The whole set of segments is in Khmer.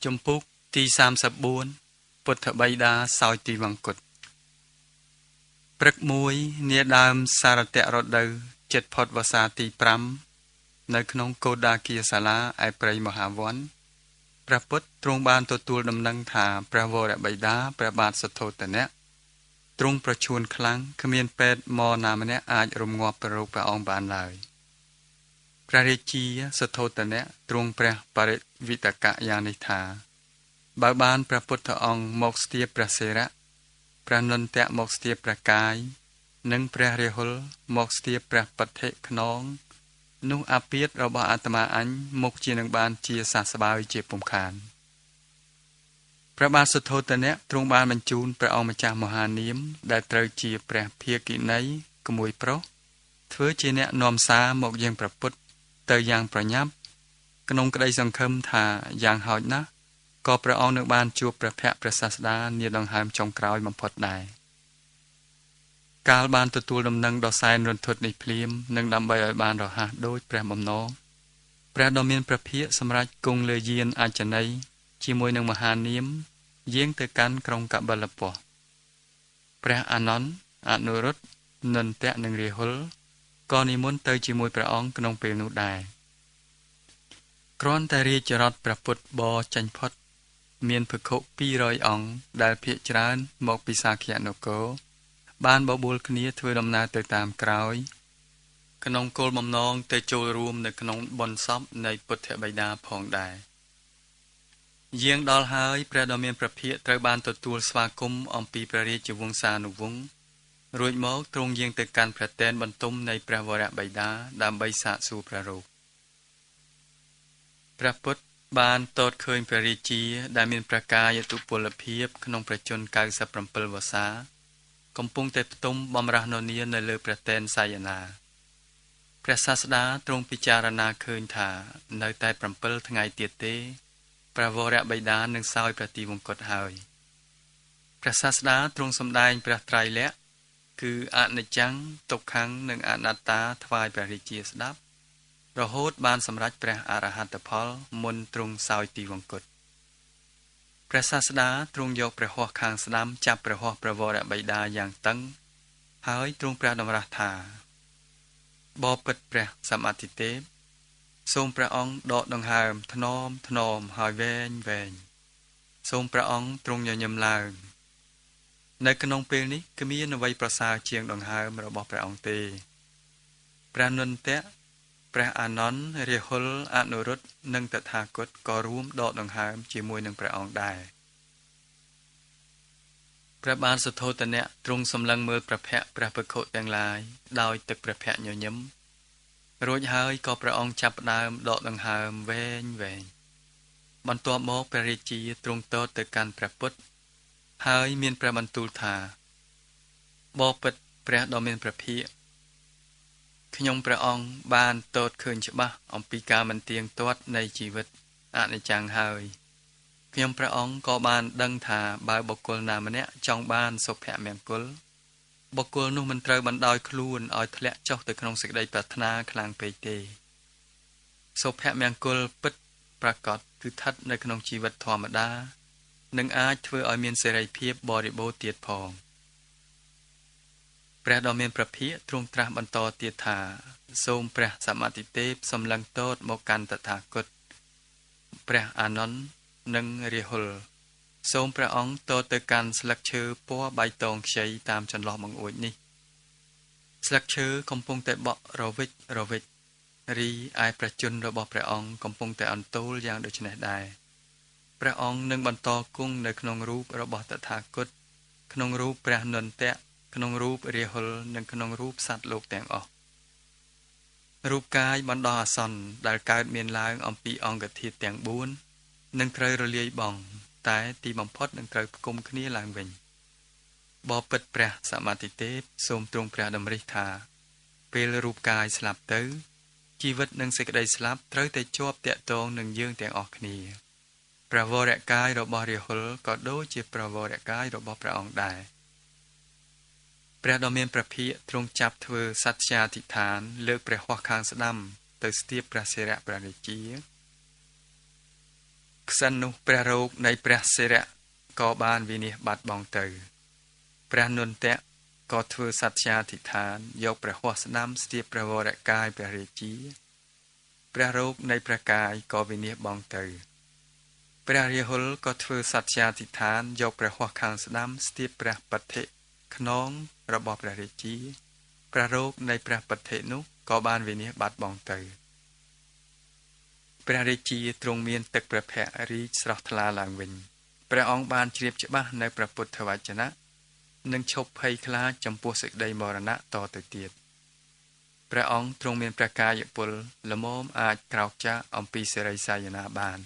Chum Puk Ti Sam Sabun Put Baida Sauti Vangkut Prak Mui Near Dam Sarate Rodo Jet Pot Vasati Pram No Knong Koda Kia Sala I pray Mahavan Praput Trung Ban Totul Dam Nang Tha Pravora Baida Prabat Satotane Trung Prachun Klang Kamien Ped Mo Namane Aj Rumngop Perupa Ong Ban Lai Prarichi Satotane Trung Prah Parit Vitaka Yanitha Baban Praputta Ong Mokstia Prasera Pranunta Mokstia Prakai Nung Prarihul Mokstia Prapate Knong Nu Apiet Roba Atama Anh Mokchinang Ban Chia Sasabai Jepumkan Prabas Satotane Trung Ban Manchun Pra Ong Machah Mohanim Da Trau Chia Prah Piaki Nay Kumui Pro Thưa Chia Nek Nom Sa Mok Yang Praput Tờ Yang Pranyap Knong Kadai Sangkham Tha Yang Hoj Na Có Pra Ong Nước Ban Chua Prapek Prasasda Nia Dong Ham Trong Kroi Mampot Đài Kal Ban Tutul Dam Nang Do Sain Run Thut Ni Phlim Nang Dam Bay Oi Ban Ro Ha Đôi Prah Bom No Prah Domin Prapek Samraj Kung Le Yin Achanay Chimoi Nang Mahanim Gieng Te Kan Krong Kabalapo Prah Anon Anurut Nun Tek Nang Rihul Có Nimun Tơi Chimoi Pra Ong Knong Pel Nu Đài Kron Tari Charat Praput Bo Chanh Phot Mien Phukho 200 អង្គដែលភាគច្រើនមកពីសាខនគរបានបបួលគ្នាធ្វើដំណើរទៅតាមក្រោយក្នុងគោលបំណងទៅចូលរួមនៅក្នុងបុណ្យសពនៃពុទ្ធបិតាផងដែរយាងដល់ហើយព្រះដ៏មានព្រះភិក្ខត្រូវបានទទួលស្វាគមន៍អំពីព្រះរាជវង្សានុវង្សរួចមកទ្រង់យាងទៅកាន់ព្រះតែនបន្ទុំនៃព្រះវរបិតាដើម្បីសាកសួរព្រះរោគព្រះពុទ្ធបានតតឃើញព្រះរាជាដែលមានប្រកាយទុពលភាពក្នុងប្រជញ្ញ97វស្សាកំពុងតែផ្ទុំបំរះននានៅលើព្រះតែនសាយនាព្រះសាស្តាទ្រង់ពិចារណាឃើញថានៅតែ7ថ្ងៃទៀតទេព្រះវរបិតានឹងសោយព្រះទីវង្គតហើយព្រះសាស្តាទ្រង់សម្ដែងព្រះត្រៃលក្ខណ៍គឺអនិច្ចំទុក្ខំនិងអនត្តាថ្វាយព្រះរាជាស្ដាប់រហូតបានសម្រេចព្រះអរហត្តផលមុនទ្រង់សោយទីវង្គតព្រះសាស្តាទ្រង់យកព្រះហស្ថខាងស្ដាំចាប់ព្រះហស្ថព្រះវរបិតាយ៉ាងតឹងហើយទ្រង់ព្រះតម្រាស់ថាបបិទ្ធព្រះសម្មាទិទេពសូមព្រះអង្គដកដង្ហើមថ្នមថ្នមហើយវែងវែងសូមព្រះអង្គទ្រង់ញញឹមឡើងនៅក្នុងពេលនេះគ្មានអ្វីប្រសើរជាងដង្ហើមរបស់ព្រះអង្គទេព្រះនន្តៈព្រះអានន្ទរាហុលអនុរុទ្ធនិងតថាគតក៏រួមដកដង្ហើមជាមួយនឹងព្រះអង្គដែរព្រះបាទសទ្ធោទនៈទ្រង់សម្លឹងមើលព្រះភ័ក្ត្រព្រះភិក្ខុទាំងឡាយដោយទឹកព្រះភ័ក្ត្រញញឹមរួចហើយក៏ព្រះអង្គចាប់ផ្ដើមដកដង្ហើមវែងវែងបន្ទាប់មកព្រះរាជាទ្រង់ទតទៅកាន់ព្រះពុទ្ធហើយមានព្រះបន្ទូលថាបបិទ្ធព្រះដ៏មានព្រះភិក្ខខ្ញុំព្រះអង្គបានទតឃើញច្បាស់អំពីការមិនទៀងទាត់នៃជីវិតអនិច្ចំហើយខ្ញុំព្រះអង្គក៏បានដឹងថាបើបុគ្គលណាម្នាក់ចង់បានសុភមង្គលបុគ្គលនោះមិនត្រូវបណ្ដោយខ្លួនឲ្យធ្លាក់ចុះទៅក្នុងសេចក្តីប្រាថ្នាខ្លាំងពេកទេសុភមង្គលពិតប្រាកដគឺស្ថិតនៅក្នុងជីវិតធម្មតានិងអាចធ្វើឲ្យមានសេរីភាពបរិបូរណ៍ទៀតផងព្រះដ៏មានព្រះភិក្ខទ្រង់ត្រាស់បន្តទៀតថាសូមព្រះសម្មាទិទេពសម្លឹងទតមកកាន់តថាគតព្រះអានន្ទនិងរាហុលសូមព្រះអង្គទតទៅកាន់ស្លឹកឈើពណ៌បៃតងខ្ចីតាមចន្លោះបង្អួចនេះស្លឹកឈើកំពុងតែបក់រវិចរវិចរីឯព្រះជន្មរបស់ព្រះអង្គកំពុងតែអន្ទោលយ៉ាងដូចនេះដែរព្រះអង្គនឹងបន្តគង់នៅក្នុងរូបរបស់តថាគតក្នុងរូបព្រះនន្តៈក្នុងរូបរាហុលនិងក្នុងរូបសត្វលោកទាំងអស់រូបកាយបណ្ដោះអាសន្នដែលកើតមានឡើងអំពីអង្គធាតុទាំង4នឹងត្រូវរលាយបង់តែទីបំផុតនឹងត្រូវផ្គុំគ្នាឡើងវិញបបិទ្ធព្រះសម្មាទិទេពសូមទ្រង់ព្រះតម្រិះថាពេលរូបកាយស្លាប់ទៅជីវិតនិងសេចក្តីស្លាប់ត្រូវតែជាប់តាក់ទងនឹងយើងទាំងអស់គ្នាព្រះវរកាយរបស់រាហុលក៏ដូចជាព្រះវរកាយរបស់ព្រះអង្គដែរព្រះដ៏មានព្រះភិក្ខទ្រង់ចាប់ធ្វើសត្យាធិដ្ឋានលើកព្រះហស្ថខាងស្ដាំទៅស្ទាបព្រះសិរៈព្រះរាជា ក្សិណនោះព្រះរោគនៃព្រះសិរៈក៏បានវិនិច្ឆ័យបាត់បង់ទៅព្រះនន្តៈក៏ធ្វើសត្យាធិដ្ឋានយកព្រះហស្តស្ដាំស្ទាបព្រះវរកាយព្រះរាជាព្រះរោគនៃព្រះកាយក៏វិនិច្ឆ័យបង់ទៅព្រះរាហុលក៏ធ្វើសត្យាធិដ្ឋានយកព្រះហស្តខាងស្ដាំស្ទាបព្រះបតិខ្នងរបស់ព្រះរាជាព្រះរោគនៃព្រះបតិនោះក៏បានវិនិច្ឆ័យបាត់បង់ទៅព្រះរាជាទ្រង់មានទឹកព្រះភ័ក្ត្ររីកស្រស់ថ្លាឡើងវិញព្រះអង្គបានជ្រាបច្បាស់នៅព្រះពុទ្ធវចនៈនិងឈប់ភ័យខ្លាចចំពោះសេចក្តីមរណៈតទៅទៀតព្រះអង្គទ្រង់មានព្រះកាយពលល្មមអាចក្រោកចាស់អំពីសិរីសាយនាបាន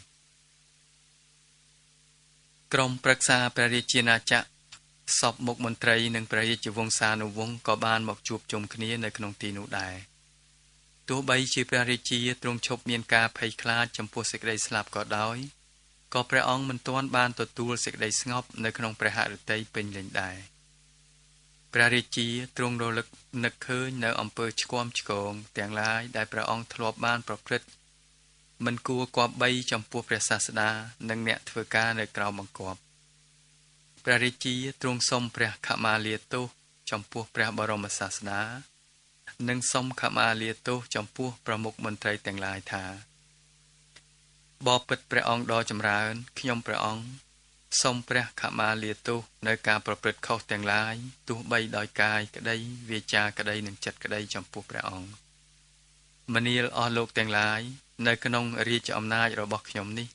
ក្រុមប្រឹក្សាព្រះរាជាណាចក្រសពមុខមន្ត្រីនិងព្រះរាជវង្សានុវង្សក៏បានមកជួបជុំគ្នានៅក្នុងទីនោះដែរទោះបីជាព្រះរាជាទ្រង់ឈប់មានការភ័យខ្លាចចំពោះសេចក្តីស្លាប់ក៏ដោយក៏ព្រះអង្គមិនទាន់បានទទួលសេចក្តីស្ងប់នៅក្នុងព្រះហឫទ័យពេញលេញដែរព្រះរាជាទ្រង់រលឹកនឹកឃើញនៅអំពើឆ្គាំឆ្គងទាំងឡាយដែលព្រះអង្គធ្លាប់បានប្រព្រឹត្តមិនគួរគប្បីចំពោះព្រះសាស្តានិងអ្នកធ្វើការនៅក្រៅបង្គាប់ព្រះរាជាទ្រង់សុំព្រះខមាលាទោសចំពោះព្រះបរមសាស្តានិងសុំខមាលាទោសចំពោះប្រមុខមន្ត្រីទាំងឡាយថាបបិទ្ធព្រះអង្គដ៏ចម្រើនខ្ញុំព្រះអង្គសូមព្រះខមាលាទោសនៅការប្រព្រឹត្តខុសទាំងឡាយទោះបីដោយកាយក្តីវាចាក្តីនិងចិត្តក្តីចំពោះព្រះអង្គមនាលអស់លោកទាំងឡាយនៅក្នុងរាជអំណាចរបស់ខ្ញុំនេះ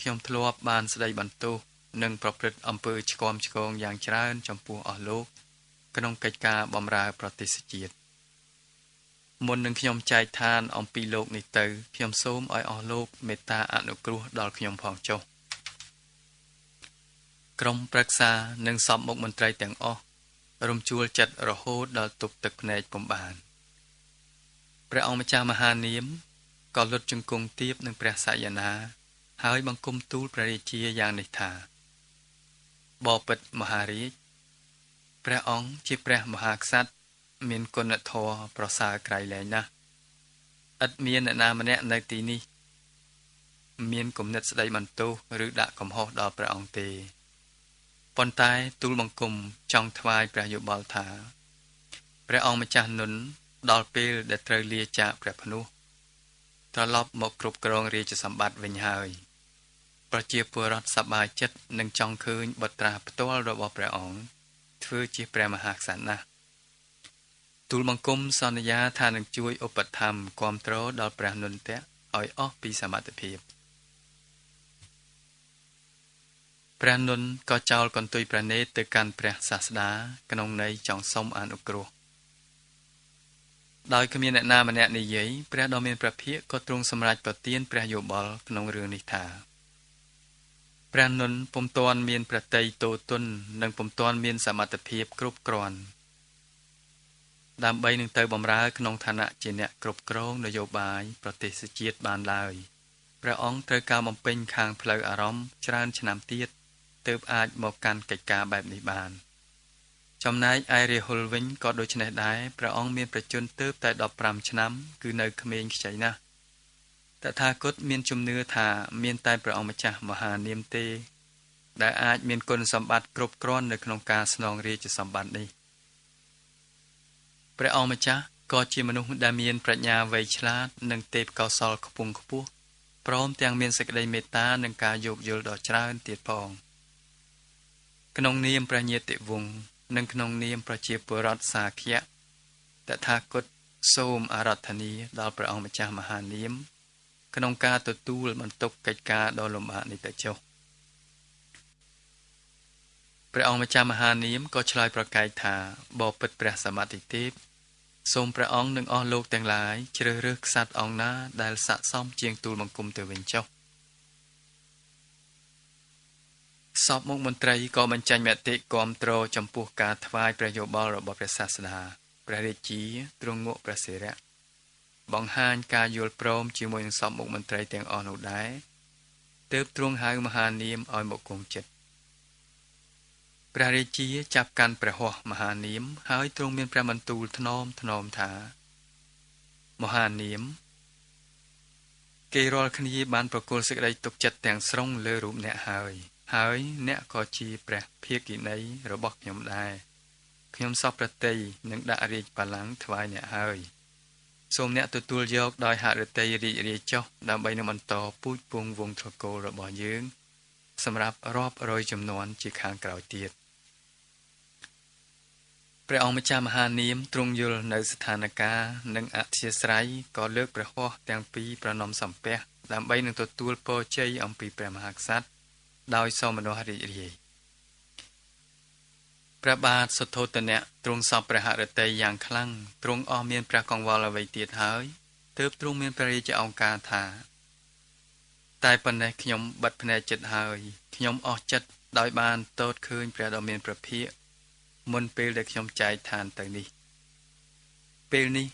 ខ្ញុំធ្លាប់បានស្ដីបន្ទោសនិងប្រព្រឹត្តអំពើឆ្គាំឆ្គងយ៉ាងច្រើនចំពោះអស់លោកក្នុងកិច្ចការបម្រើប្រទេសជាតិមុននឹងខ្ញុំចែកឋានអំពីលោកនេះទៅខ្ញុំសូមឲ្យអស់លោកមេត្តាអនុគ្រោះដល់ខ្ញុំផងចុះក្រុមប្រឹក្សានិងសពមុខមន្ត្រីទាំងអស់រំជួលចិត្តរហូតដល់ទប់ទឹកភ្នែកពុំបានព្រះអង្គម្ចាស់មហានាមក៏លុតជង្គង់ទាបនឹងព្រះសយនាហើយបង្គំទូលព្រះរាជាយ៉ាងនេះថាបបិទ្ធមហារាជព្រះអង្គជាព្រះមហាក្សត្រមានគុណធម៌ប្រសើរក្រៃលែងណាស់ឥតមានអ្នកណាម្នាក់នៅទីនេះមានគំនិតស្ដីបន្ទោសឬដាក់កំហុសដល់ព្រះអង្គទេប៉ុន្តែទូលបង្គំចង់ថ្វាយព្រះយោបល់ថាព្រះអង្គម្ចាស់នុនដល់ពេលដែលត្រូវលាចាកព្រះភ្នោះត្រឡប់មកគ្រប់គ្រងរាជសម្បត្តិវិញហើយប្រជាពលរដ្ឋសប្បាយចិត្តនឹងចង់ឃើញបុត្រាផ្ទាល់របស់ព្រះអង្គធ្វើជាព្រះមហាក្សត្រណាស់ទូលបង្គំសន្យាថានឹងជួយឧបត្ថម្ភគាំទ្រដល់ព្រះនន្តៈឲ្យអស់ពីសមត្ថភាពព្រះនន្តក៏ចោលកន្ទុយព្រះនេត្រទៅកាន់ព្រះសាស្តាក្នុងន័យចង់សុំអនុគ្រោះដោយគ្មានអ្នកណាម្នាក់និយាយព្រះដ៏មានព្រះភិក្ខក៏ទ្រង់សម្រេចប្រទានព្រះយោបល់ក្នុងរឿងនេះថាព្រះនន្តពុំទាន់មានប្រតិយទោទននិងពុំទាន់មានសមត្ថភាពគ្រប់គ្រាន់ដើម្បីនឹងទៅបម្រើក្នុងឋានៈជាអ្នកគ្រប់គ្រងនយោបាយប្រទេសជាតិបានឡើយព្រះអង្គត្រូវការបំពេញខាងផ្លូវអារម្មណ៍ច្រើនឆ្នាំទៀតទើបអាចមកកាន់កិច្ចការបែបនេះបានចំណែកឯរាហុលវិញក៏ដូច្នេះដែរព្រះអង្គមានប្រជញ្ញទើបតែ15ឆ្នាំគឺនៅក្មេងខ្ចីណាស់តថាគតមានជំនឿថាមានតែព្រះអង្គម្ចាស់មហានាមទេដែលអាចមានគុណសម្បត្តិគ្រប់គ្រាន់នៅក្នុងការស្នងរាជសម្បត្តិនេះព្រះអង្គម្ចាស់ក៏ជាមនុស្សដែលមានប្រាជ្ញាវៃឆ្លាតនិងទេពកោសល្យខ្ពង់ខ្ពស់ព្រមទាំងមានសេចក្តីមេត្តានិងការយោគយល់ដ៏ច្រើនទៀតផងក្នុងនាមព្រះញាតិវង្សនិងក្នុងនាមប្រជាពលរដ្ឋសាខៈតថាគតសូមអារាធនាដល់ព្រះអង្គម្ចាស់មហានាមក្នុងការទទួលបន្ទុកកិច្ចការដ៏លំបាកនេះទៅចុះព្រះអង្គម្ចាស់មហានាមក៏ឆ្លើយប្រកែកថាបបិទ្ធព្រះសមត្ថិទេពសូមព្រះអង្គនិងអស់លោកទាំងឡាយជ្រើសរើសក្សត្រអង្គណាដែលស័ក្តិសមជាងទូលបង្គំទៅវិញចុះសពមុខមន្ត្រីក៏បញ្ចេញមតិគាំទ្រចំពោះការថ្វាយព្រះយោបល់របស់ព្រះសាស្តាព្រះរាជាទ្រង់ងក់ព្រះសិរៈបង្ហាញការយល់ព្រមជាមួយនឹងសពមុខមន្ត្រីទាំងអស់នោះដែរទើបទ្រង់ហៅមហានាមឲ្យមកគង់ចិត្តព្រះរាជាចាប់កាន់ព្រះហស្ថមហានាមហើយទ្រង់មានព្រះបន្ទូលថ្នមថាមហានាម គេរាល់គ្នាបានប្រគល់សេចក្តីទុកចិត្តទាំងស្រុងលើរូបអ្នកហើយអ្នកក៏ជាព្រះភិក្ខុនីរបស់ខ្ញុំដែរខ្ញុំសពប្រតិនឹងដាក់រាជបល្ល័ង្កថ្វាយអ្នកហើយសូមអ្នកទទួលយកដោយហឫទ័យរីករាយចុះដើម្បីនឹងបន្តពូជពង្សវង្សត្រកូលរបស់យើងសម្រាប់រាប់រយជំនាន់ជាខាងក្រោយទៀតព្រះអង្គម្ចាស់មហានាមទ្រង់យល់នៅស្ថានភាពនិងអធិស្ស្រ័យក៏លើកព្រះហស្ថទាំងពីរប្រណម្យសំពះដើម្បីនឹងទទួលពរជ័យអំពីព្រះមហាក្សត្រដោយសោមនស្សរីករាយព្រះបាទសុទ្ធោទនៈទ្រង់សពព្រះហឫទ័យយ៉ាងខ្លាំងទ្រង់អស់មានព្រះកង្វល់អ្វីទៀតហើយទើបទ្រង់មានព្រះរាជឱកាសថាតែប៉ុណ្ណេះខ្ញុំបិទភ្នែកចិត្តហើយខ្ញុំអស់ចិត្តដោយបានទតឃើញព្រះដ៏មានព្រះភិក្ខមុនពេលដែលខ្ញុំចែកឋានទៅនេះពេលនេះ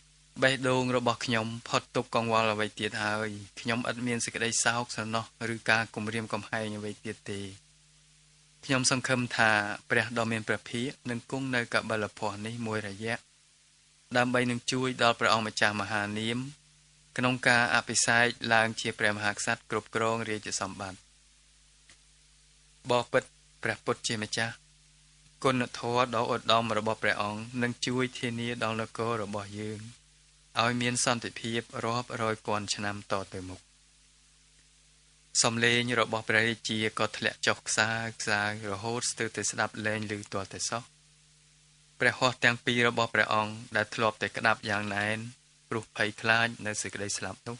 បេះដូងរបស់ខ្ញុំផុតទុកកង្វល់អ្វីទៀតហើយខ្ញុំឥតមានសេចក្តីសោកសំណោះឬការគំរាមកំហែងអ្វីទៀតទេខ្ញុំសង្ឃឹមថាព្រះដ៏មានព្រះភិក្ខនឹងគង់នៅកបិលភស្តុនេះមួយរយៈដើម្បីនឹងជួយដល់ព្រះអង្គម្ចាស់មហានាមក្នុងការអភិសេកឡើងជាព្រះមហាក្សត្រគ្រប់គ្រងរាជសម្បត្តិបបិទ្ធព្រះពុទ្ធជាម្ចាស់គុណធម៌ដ៏ឧត្តមរបស់ព្រះអង្គនឹងជួយធានាដល់នគររបស់យើងឲ្យមានសន្តិភាពរាប់រយពាន់ឆ្នាំតទៅមុខសំឡេងរបស់ព្រះរាជាក៏ធ្លាក់ចុះខ្សើរហូតស្ទើរតែស្ដាប់លែងឮទាល់តែសោះព្រះហស្ថទាំងពីររបស់ព្រះអង្គដែលធ្លាប់តែក្តាប់យ៉ាងណែនព្រោះភ័យខ្លាចនៅសេចក្តីស្លាប់នោះ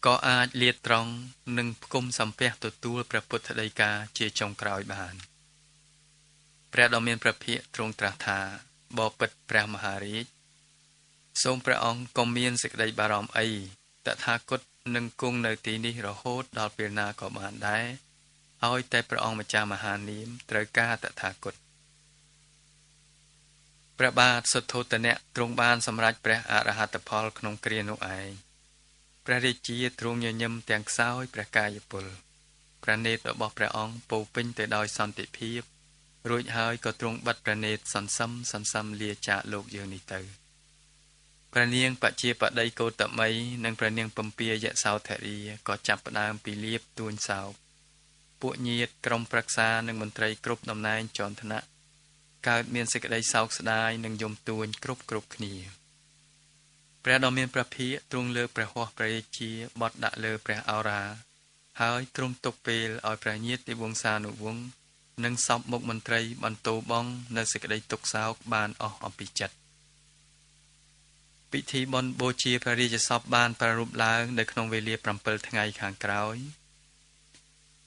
ក៏អាចលាតត្រង់និងផ្គុំសំពះទទួលព្រះពុទ្ធដីកាជាចុងក្រោយបានព្រះដ៏មានព្រះភិក្ខទ្រង់ត្រាស់ថាបបិទ្ធព្រះមហារាជសូមព្រះអង្គកុំមានសេចក្តីបារម្ភអីតថាគតនឹងគង់នៅទីនេះរហូតដល់ពេលណាក៏បានដែរឲ្យតែព្រះអង្គម្ចាស់មហានាមត្រូវការតថាគតព្រះបាទសុទ្ធោទនៈទ្រង់បានសម្រេចព្រះអរហត្តផលក្នុងគ្រានោះឯងព្រះរាជាទ្រង់ញញឹមទាំងខ្សោយព្រះកាយពលព្រះនេត្ររបស់ព្រះអង្គពោពេញទៅដោយសន្តិភាពរួចហើយក៏ទ្រង់បិទព្រះនេត្រសន្សឹមលាចាកលោកយើងនេះទៅព្រះនាងបជាបតីកោតមីនិងព្រះនាងពំពាយសោធរីក៏ចាប់ផ្ដើមពីលៀបទួញសោកពួកញាតិក្រុមប្រឹក្សានិងមន្ត្រីគ្រប់តំណែងជាន់ថ្នាក់កើតមានសេចក្តីសោកស្ដាយនិងយំទួញគ្រប់គ្នាព្រះដ៏មានព្រះភិក្ខទ្រង់លើកព្រះហស្ថព្រះរាជាបត់ដាក់លើព្រះឱរាហើយទ្រង់ទុកពេលឲ្យព្រះញាតិវង្សានុវង្សនិងសពមុខមន្ត្រីបន្ទោបង់នៅសេចក្តីទុក្ខសោកបានអស់អំពីចិត្តពិធីបុណ្យបូជាព្រះរាជសពបានប្រារព្ធឡើងនៅក្នុងវេលា7ថ្ងៃខាងក្រោយ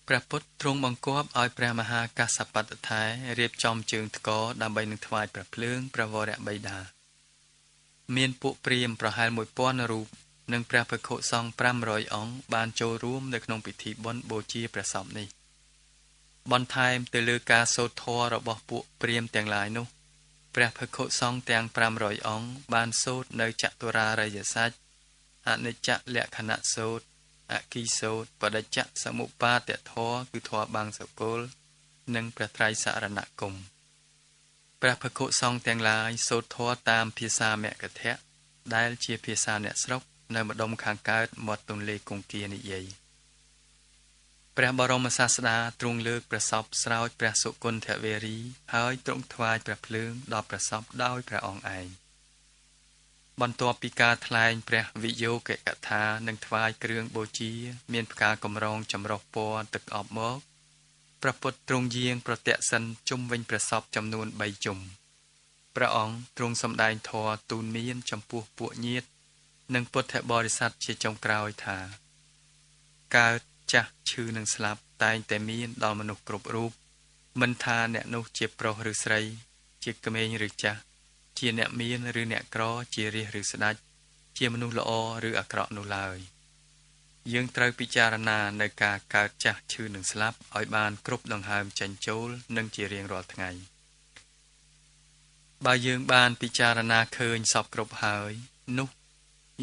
ព្រះពុទ្ធទ្រង់បង្គាប់ឲ្យព្រះមហាកាសបត្តថេររៀបចំជើងថ្ករដើម្បីនឹងថ្វាយព្រះភ្លើងព្រះវរបិតាមានពួកព្រាហ្មណ៍ប្រហែល1000រូបនិងព្រះភិក្ខុសង្ឃ500អង្គបានចូលរួមនៅក្នុងពិធីបុណ្យបូជាព្រះសពនេះបន្ថែមទៅលើការសូត្រធម៌របស់ពួកព្រាហ្មណ៍ទាំងឡាយនោះព្រះភិក្ខុសង្ឃទាំង500អង្គបានសូត្រនៅចតុរារិយសច្ចអនិច្ចលក្ខណៈសូត្រអគិសូត្របដិច្ចសមុបាទធម៌គឺធម៌បាំងសកលនិងព្រះត្រៃសរណគមព្រះភិក្ខុសង្ឃទាំងឡាយសូត្រធម៌តាមភាសាមគ្គធៈដែលជាភាសាអ្នកស្រុកនៅម្ដុំខាងកើតមាត់ទន្លេគង្គានិយាយព្រះបរមសាស្តាទ្រង់លើកព្រះសពស្រោចព្រះសុគន្ធវេរីហើយទ្រង់ថ្វាយព្រះភ្លើងដល់ព្រះសពដោយព្រះអង្គឯងបន្ទាប់ពីការថ្លែងព្រះវិយោគកថានិងថ្វាយគ្រឿងបូជាមានផ្កាកម្រងចម្រុះពណ៌ទឹកអប់មកព្រះពុទ្ធទ្រង់យាងប្រទក្សិណជុំវិញព្រះសពចំនួន3ជុំព្រះអង្គទ្រង់សម្ដែងធម៌ទូនមានចំពោះពួកញាតិនិងពុទ្ធបរិស័ទជាចុងក្រោយថាកើតចាស់ឈឺនិងស្លាប់តែងតែមានដល់មនុស្សគ្រប់រូបមិនថាអ្នកនោះជាប្រុសឬស្រីជាក្មេងឬចាស់ជាអ្នកមានឬអ្នកក្រជារាស្ត្រឬស្ដេចជាមនុស្សល្អឬអាក្រក់នោះឡើយយើងត្រូវពិចារណានៅការកើតចាស់ឈឺនិងស្លាប់ឲ្យបានគ្រប់ដង្ហើមចេញចូលនិងជារៀងរាល់ថ្ងៃបើយើងបានពិចារណាឃើញសពគ្រប់ហើយនោះ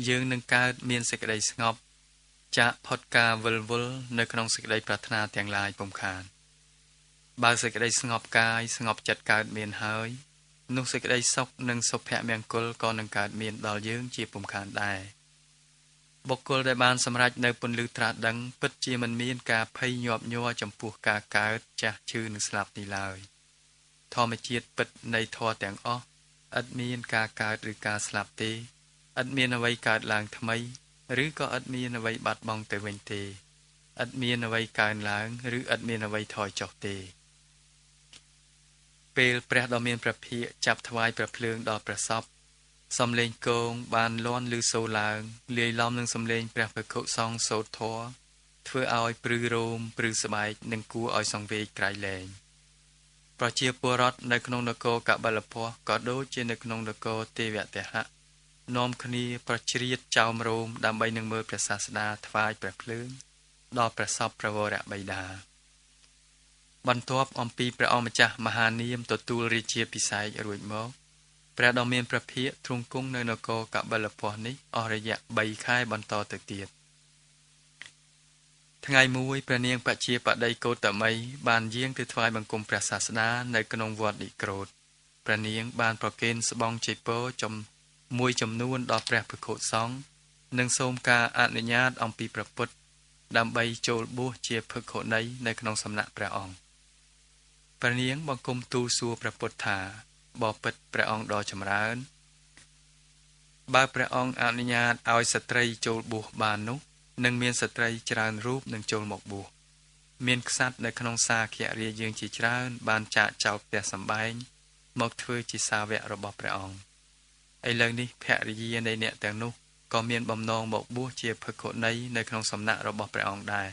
យើងនឹងកើតមានសេចក្តីស្ងប់ចាកផុតការវិលវល់នៅក្នុងសេចក្តីប្រាថ្នាទាំងឡាយពុំខានបើសេចក្តីស្ងប់កាយស្ងប់ចិត្តកើតមានហើយនោះសេចក្តីសុខនិងសុភមង្គលក៏នឹងកើតមានដល់យើងជាពុំខានដែរ បុគ្គលដែលបានសម្រេចនៅពន្លឺត្រាស់ដឹងពិតជាមិនមានការភ័យញាប់ញ័រចំពោះការកើតចាស់ឈឺនិងស្លាប់នេះឡើយធម្មជាតិពិតនៃធម៌ទាំងអស់ឥតមានការកើតឬការស្លាប់ទេឥតមានអ្វីកើតឡើងថ្មីឬក៏ឥតមានអ្វីបាត់បង់ទៅវិញទេឥតមានអ្វីកើនឡើងឬឥតមានអ្វីថយចុះទេពេលព្រះដ៏មានព្រះភិក្ខចាប់ថ្វាយព្រះភ្លើងដល់ព្រះសពសំឡេងគងបានលាន់ឮសូរឡើងលាយឡំនឹងសំឡេងព្រះភិក្ខុសង្ឃសូត្រធម៌ធ្វើឲ្យព្រឺរោមព្រឺស្បែកនិងគួរឲ្យសង្វេគក្រៃលែងប្រជាពលរដ្ឋនៅក្នុងនគរកបិលពស្តុក៏ដូចជានៅក្នុងនគរទេវទហៈនាំគ្នាប្រជ្រៀតចោមរោមដើម្បីនឹងមើលព្រះសាស្តាថ្វាយព្រះភ្លើងដល់ព្រះសពព្រះវរៈបិតាបន្ទាប់អំពីព្រះអង្គម្ចាស់មហានាមទទួលរាជាភិសេករួចមកព្រះដ៏មានព្រះភិក្ខទ្រង់គង់នៅនគរកបិលពស្តុនេះអស់រយៈ3ខែបន្តទៅទៀតថ្ងៃមួយព្រះនាងបជាបតីកោតមីបានយាងទៅថ្វាយបង្គំព្រះសាស្តានៅក្នុងវត្តនិក្រូធព្រះនាងបានប្រគេនស្បង់ជ័យពរមួយចំនួនដល់ព្រះភិក្ខុសង្ឃនិងសូមការអនុញ្ញាតអំពីព្រះពុទ្ធដើម្បីចូលបួសជាភិក្ខុនីនៅក្នុងសំណាក់ព្រះអង្គព្រះនាងបង្គំទូលសួរព្រះពុទ្ធថាបបិទ្ធព្រះអង្គដ៏ចម្រើនបើព្រះអង្គអនុញ្ញាតឲ្យស្ត្រីចូលបួសបាននោះនឹងមានស្ត្រីច្រើនរូបនឹងចូលមកបួសមានក្សត្រនៅក្នុងសាខៈរាជយើងជាច្រើនបានចាកចោលផ្ទះសម្បែងមកធ្វើជាសាវករបស់ព្រះអង្គឥឡូវនេះភរិយានៃអ្នកទាំងនោះក៏មានបំណងមកបួសជាភិក្ខុនីនៅក្នុងសំណាក់របស់ព្រះអង្គដែរ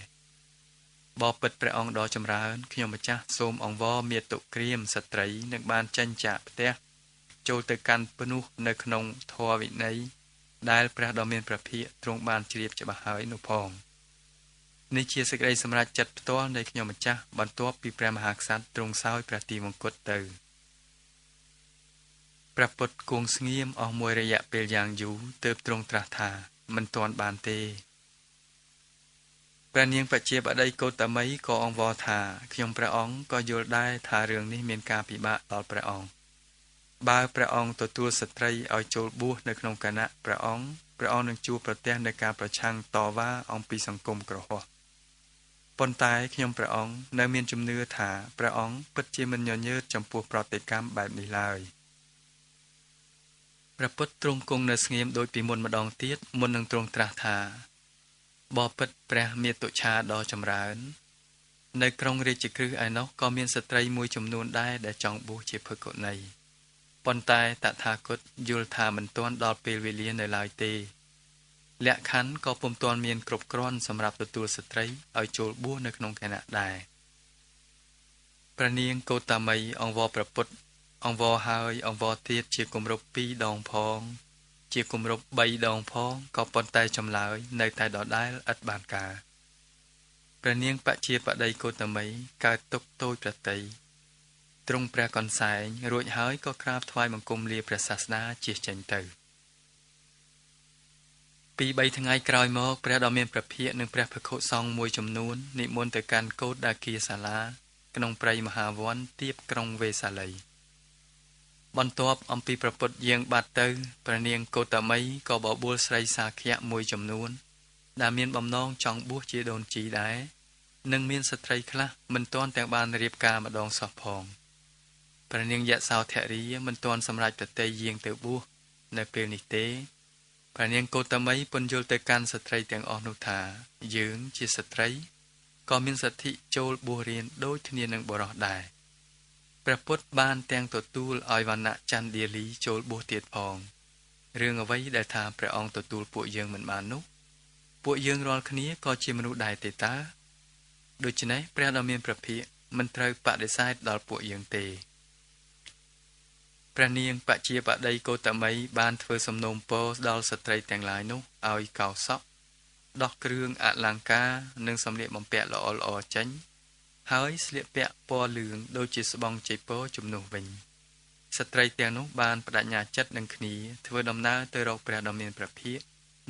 បបិទ្ធព្រះអង្គដ៏ចម្រើនខ្ញុំម្ចាស់សូមអង្វរមាតុក្រៀមស្ត្រីនឹងបានចេញចាកផ្ទះចូលទៅកាន់ភ្នោះនៅក្នុងធម៌វិន័យដែលព្រះដ៏មានព្រះភិក្ខទ្រង់បានជ្រាបច្បាស់ហើយនោះផងនេះជាសេចក្តីសម្រេចចិត្តផ្ទាល់នៃខ្ញុំម្ចាស់បន្ទាប់ពីព្រះមហាក្សត្រទ្រង់សោយព្រះទីមង្គតទៅព្រះពុទ្ធគង់ស្ងៀមអស់មួយរយៈពេលយ៉ាងយូរទើបទ្រង់ត្រាស់ថាមិនទាន់បានទេព្រះនាងបជាបតីកោតមីក៏អង្វរថាខ្ញុំព្រះអង្គក៏យល់ដែរថារឿងនេះមានការពិបាកដល់ព្រះអង្គបើព្រះអង្គទទួលស្ត្រីឲ្យចូលបួសនៅក្នុងគណៈព្រះអង្គនឹងជួបប្រទះនឹងការប្រឆាំងតវ៉ាអំពីសង្គមក្រហមប៉ុន្តែខ្ញុំព្រះអង្គនៅមានជំនឿថាព្រះអង្គពិតជាមិនញញើតចំពោះប្រតិកម្មបែបនេះឡើយព្រះពុទ្ធទ្រង់គង់នៅស្ងៀមដូចពីមុនម្ដងទៀតមុននឹងទ្រង់ត្រាស់ថាបបិទ្ធព្រះមាតុច្ឆាដ៏ចម្រើននៅក្រុងរាជក្រឹសឯនោះក៏មានស្ត្រីមួយចំនួនដែរដែលចង់បួសជាភិក្ខុនីប៉ុន្តែតថាគតយល់ថាមិនទាន់ដល់ពេលវេលានៅឡើយទេលក្ខខណ្ឌក៏ពុំទាន់មានគ្រប់គ្រាន់សម្រាប់ទទួលស្ត្រីឲ្យចូលបួសនៅក្នុងគណៈដែរព្រះនាងកោតមីអង្វរព្រះពុទ្ធអង្វរហើយអង្វរទៀតជាគម្រប់2ដងផងជាគម្រប់3ដងផងក៏ប៉ុន្តែចម្លើយនៅតែដដែលឥតបានការព្រះនាងបជាបតីកោតមីកើតទុក្ខតូចប្រតិទ្រង់ព្រះកនសែងរួចហើយក៏ក្រាបថ្វាយបង្គំលាព្រះសាស្តាជៀសចេញទៅពី3ថ្ងៃក្រោយមកព្រះដ៏មានព្រះភិក្ខនិងព្រះភិក្ខុសង្ឃមួយចំនួននិមន្តទៅកាន់កោដ្ឋដាគាសាលាក្នុងព្រៃមហាវ័នទៀបក្រុងវេសាលីបន្ទាប់អំពីព្រះពុទ្ធយាងបាត់ទៅព្រះនាងកោតមីក៏បបួលស្រីសាខៈមួយចំនួនដែលមានបំណងចង់បួសជាដូនជីដែរនិងមានស្ត្រីខ្លះមិនទាន់ទាំងបានរៀបការម្ដងសោះផងព្រះនាងយសោធរីមិនទាន់សម្រេចប្រតិយាងទៅបួសនៅពេលនេះទេព្រះនាងកោតមីពន្យល់ទៅកាន់ស្ត្រីទាំងអស់នោះថាយើងជាស្ត្រីក៏មានសិទ្ធិចូលបួសរៀនដូចគ្នានឹងបុរសដែរព្រះពុទ្ធបានទាំងទទួលឲ្យវណ្ណៈចន្ទឌាលីចូលបួសទៀតផងរឿងអ្វីដែលថាព្រះអង្គទទួលពួកយើងមិនបាននោះពួកយើងរាល់គ្នាក៏ជាមនុស្សដែរទេតើដូច្នេះព្រះដ៏មានព្រះភិក្ខមិនត្រូវបដិសេធដល់ពួកយើងទេព្រះនាងបជាបតីកោតមីបានធ្វើសំណូមពរដល់ស្ត្រីទាំងឡាយនោះឲ្យកោសក់ដោះគ្រឿងអលង្ការនិងសម្លៀកបំពាក់ល្អៗចេញហើយស្លៀកពាក់ពណ៌លឿងដូចជាស្បង់ជ័យពរជំនួសវិញស្ត្រីទាំងនោះបានបដិញ្ញាចិត្តនឹងគ្នាធ្វើដំណើរទៅរកព្រះដ៏មានព្រះភិក្ខ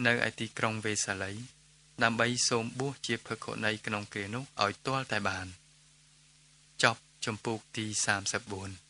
នៅឯទីក្រុងវេសាលីដើម្បីសូមបួសជាភិក្ខុនីក្នុងគ្រានោះឲ្យទាល់តែបានចប់ជំពូកទី34